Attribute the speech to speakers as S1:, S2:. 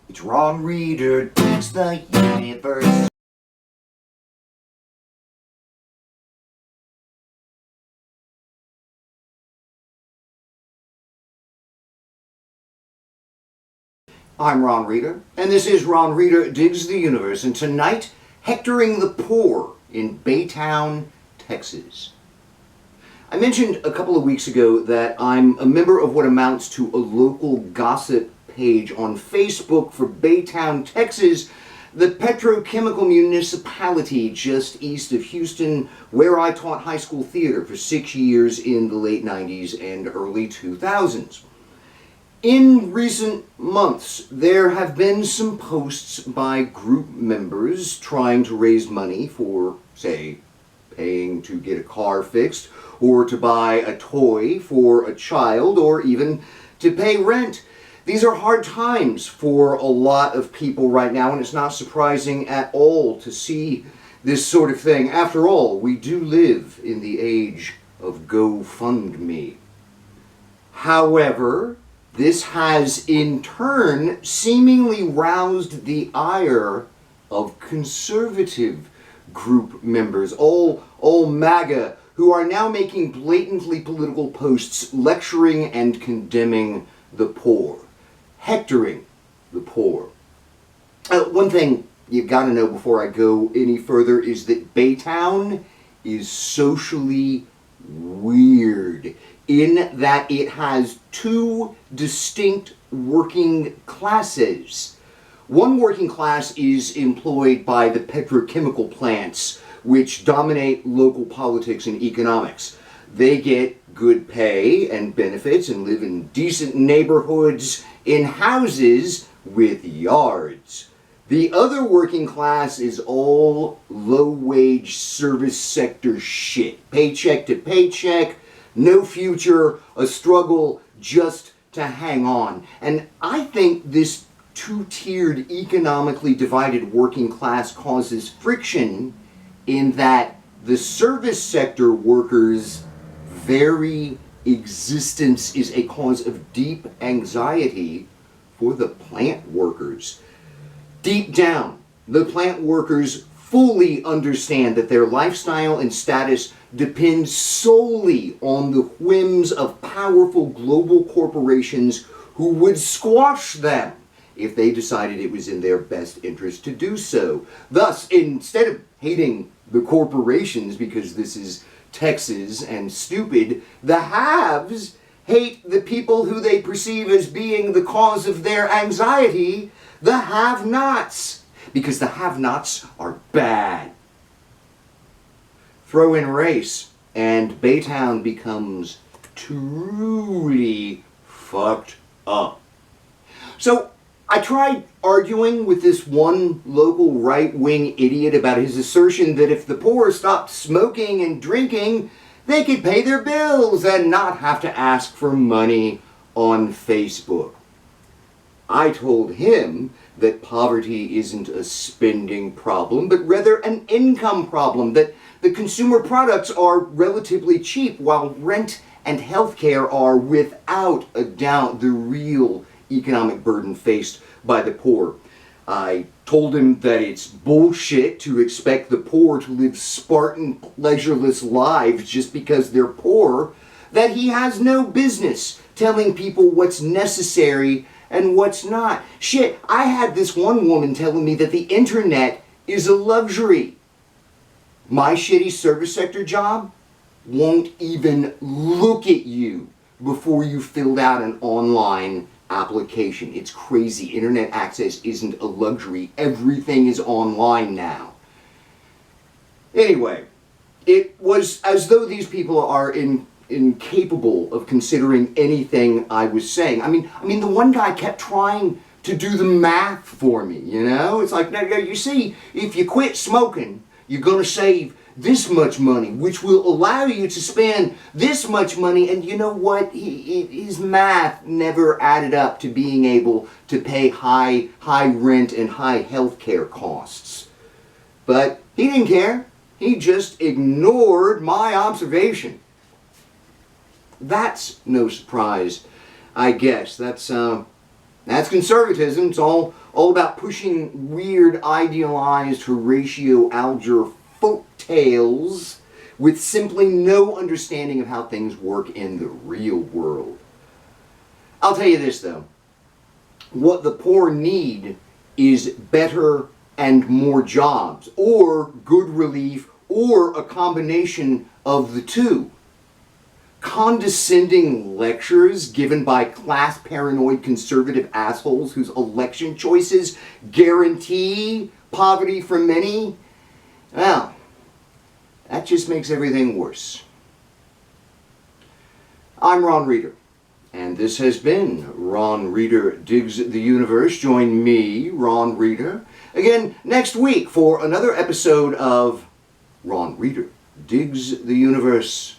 S1: It's Ron Reader digs the universe. I'm Ron Reader, and this is Ron Reader Digs the Universe, and tonight, Hectoring the Poor in Baytown, Texas. I mentioned a couple of weeks ago that I'm a member of what amounts to a local gossip page on Facebook for Baytown, Texas, the petrochemical municipality just east of Houston, where I taught high school theater for 6 years in the late 90s and early 2000s. In recent months, there have been some posts by group members trying to raise money for, say, paying to get a car fixed, or to buy a toy for a child, or even to pay rent. These are hard times for a lot of people right now, and it's not surprising at all to see this sort of thing. After all, we do live in the age of GoFundMe. However, this has in turn seemingly roused the ire of conservative group members, all MAGA, who are now making blatantly political posts lecturing and condemning the poor, hectoring the poor. One thing you've got to know before I go any further is that Baytown is socially weird in that it has two distinct working classes. One working class is employed by the petrochemical plants, which dominate local politics and economics. They get good pay and benefits and live in decent neighborhoods in houses with yards. The other working class is all low-wage service sector shit. Paycheck to paycheck, no future, a struggle just to hang on. And I think this two-tiered, economically divided working class causes friction in that the service sector workers' very existence is a cause of deep anxiety for the plant workers. Deep down, the plant workers fully understand that their lifestyle and status depends solely on the whims of powerful global corporations who would squash them if they decided it was in their best interest to do so. Thus, instead of hating the corporations because this is Texas and stupid, the haves hate the people who they perceive as being the cause of their anxiety, the have-nots, because the have-nots are bad. Throw in race, and Baytown becomes truly fucked up. So, I tried arguing with this one local right-wing idiot about his assertion that if the poor stopped smoking and drinking, they could pay their bills and not have to ask for money on Facebook. I told him that poverty isn't a spending problem, but rather an income problem, that the consumer products are relatively cheap, while rent and healthcare are without a doubt the real economic burden faced by the poor. I told him that it's bullshit to expect the poor to live Spartan, pleasureless lives just because they're poor, that he has no business telling people what's necessary and what's not. Shit, I had this one woman telling me that the internet is a luxury. My shitty service sector job won't even look at you before you filled out an online application. It's crazy. Internet access isn't a luxury. Everything is online now. Anyway, it was as though these people are incapable of considering anything I was saying. I mean, the one guy kept trying to do the math for me, you know? It's like, now you see, if you quit smoking, you're going to save this much money, which will allow you to spend this much money. And you know what? His math never added up to being able to pay high rent and high healthcare costs. But he didn't care. He just ignored my observation. That's no surprise, I guess. That's That's conservatism. It's all about pushing weird, idealized Horatio Alger folk tales with simply no understanding of how things work in the real world. I'll tell you this, though. What the poor need is better and more jobs, or good relief, or a combination of the two. Condescending lectures given by class-paranoid conservative assholes whose election choices guarantee poverty for many, well, that just makes everything worse. I'm Ron Reeder, and this has been Ron Reeder Digs the Universe. Join me, Ron Reeder, again next week for another episode of Ron Reeder Digs the Universe.